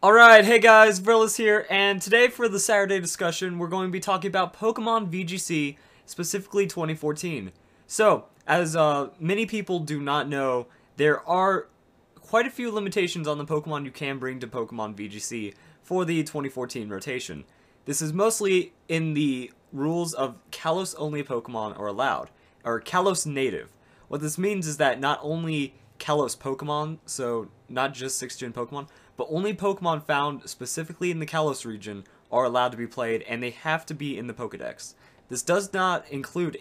Alright, hey guys, Verlis here, and today for the Saturday discussion, we're going to be talking about Pokemon VGC, specifically 2014. So, as many people do not know, there are quite a few limitations on the Pokemon you can bring to Pokemon VGC for the 2014 rotation. This is mostly in the rules of Kalos-only Pokemon are allowed, or Kalos Native. What this means is that not only Kalos Pokemon, so not just 6th Gen Pokemon, but only Pokemon found specifically in the Kalos region are allowed to be played, and they have to be in the Pokedex. This does not include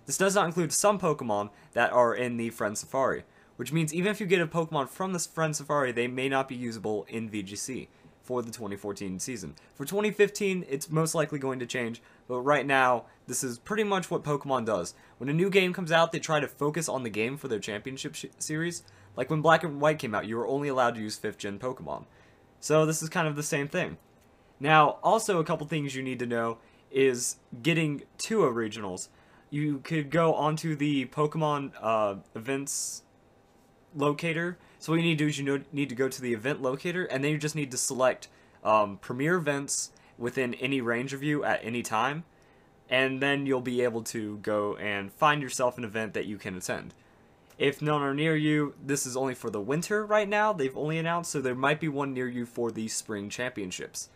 this does not include some Pokemon that are in the Friend Safari, which means even if you get a Pokemon from the Friend Safari, they may not be usable in VGC for the 2014 season. For 2015, it's most likely going to change, but right now, this is pretty much what Pokemon does. When a new game comes out, they try to focus on the game for their championship series. Like when Black and White came out, you were only allowed to use 5th Gen Pokemon. So this is kind of the same thing. Now, also a couple things you need to know is getting to a regionals. You could go onto the Pokemon events locator. So what you need to do is you need to go to the event locator, and then you just need to select premier events within any range of you at any time. And then you'll be able to go and find yourself an event that you can attend. If none are near you, this is only for the winter right now. They've only announced, so there might be one near you for the spring championships.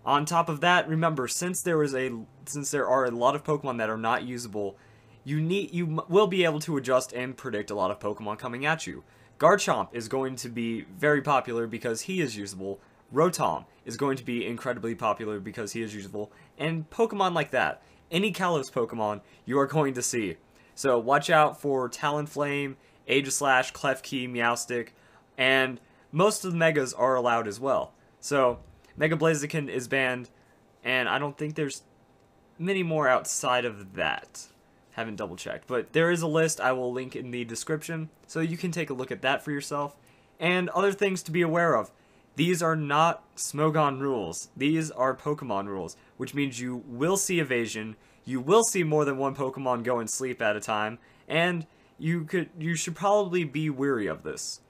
On top of that, remember, since there are a lot of Pokemon that are not usable, you will be able to adjust and predict a lot of Pokemon coming at you. Garchomp is going to be very popular because he is usable. Rotom is going to be incredibly popular because he is usable, and Pokemon like that. Any Kalos Pokemon you are going to see. So watch out for Talonflame, Aegislash, Klefki, Meowstic, and most of the Megas are allowed as well. So Mega Blaziken is banned, and I don't think there's many more outside of that. Haven't double checked, but there is a list I will link in the description, so you can take a look at that for yourself. And other things to be aware of. These are not Smogon rules. These are Pokemon rules, which means you will see evasion, you will see more than one Pokemon go and sleep at a time, and you should probably be wary of this.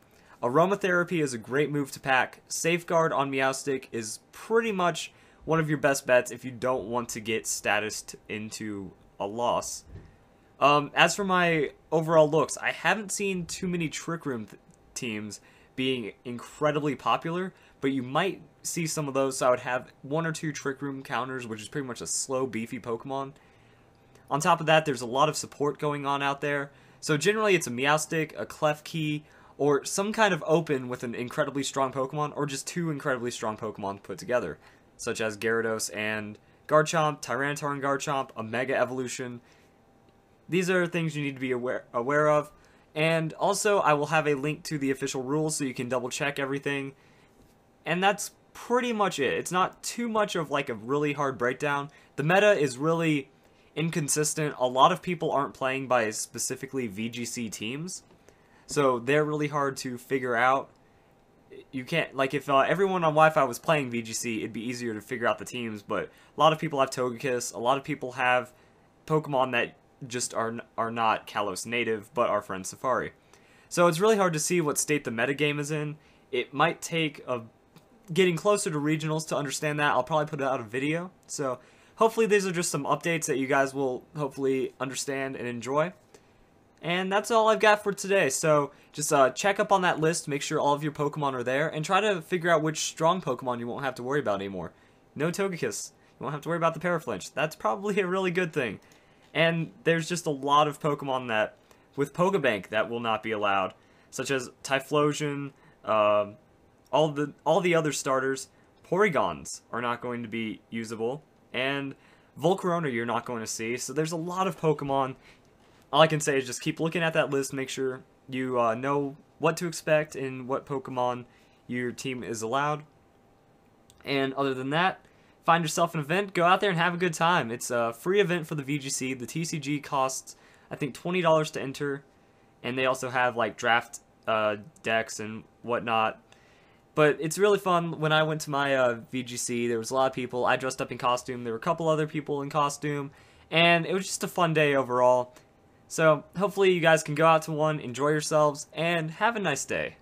Aromatherapy is a great move to pack. Safeguard on Meowstic is pretty much one of your best bets if you don't want to get statused into a loss. As for my overall looks, I haven't seen too many Trick Room teams being incredibly popular, but you might see some of those, so I would have 1 or 2 Trick Room counters, which is pretty much a slow, beefy Pokemon. On top of that, there's a lot of support going on out there, so generally it's a Meowstic, a Klefki, or some kind of open with an incredibly strong Pokemon, or just 2 incredibly strong Pokemon put together, such as Gyarados and Garchomp, Tyranitar and Garchomp, a Mega Evolution. These are things you need to be aware of. And also, I will have a link to the official rules so you can double check everything. And that's pretty much it. It's not too much of like a really hard breakdown. The meta is really inconsistent. A lot of people aren't playing by specifically VGC teams, so they're really hard to figure out. You can't, like, if everyone on Wi-Fi was playing VGC, it'd be easier to figure out the teams, but a lot of people have Togekiss, a lot of people have Pokemon that just are not Kalos native, but are Friend Safari. So it's really hard to see what state the metagame is in. It might take getting closer to regionals to understand that. I'll probably put out a video. So hopefully these are just some updates that you guys will hopefully understand and enjoy. And that's all I've got for today. So just check up on that list, make sure all of your Pokemon are there, and try to figure out which strong Pokemon you won't have to worry about anymore. No Togekiss. You won't have to worry about the Paraflinch. That's probably a really good thing. And there's just a lot of Pokemon that, with Pokebank, that will not be allowed, such as Typhlosion, all the other starters. Porygons are not going to be usable, and Volcarona you're not going to see. So there's a lot of Pokemon. All I can say is just keep looking at that list, make sure you know what to expect and what Pokemon your team is allowed. And other than that, find yourself an event, go out there and have a good time. It's a free event for the VGC. The TCG costs, I think, $20 to enter, and they also have like draft decks and whatnot. But it's really fun. When I went to my VGC, there was a lot of people. I dressed up in costume. There were a couple other people in costume, and it was just a fun day overall. So hopefully you guys can go out to one, enjoy yourselves, and have a nice day.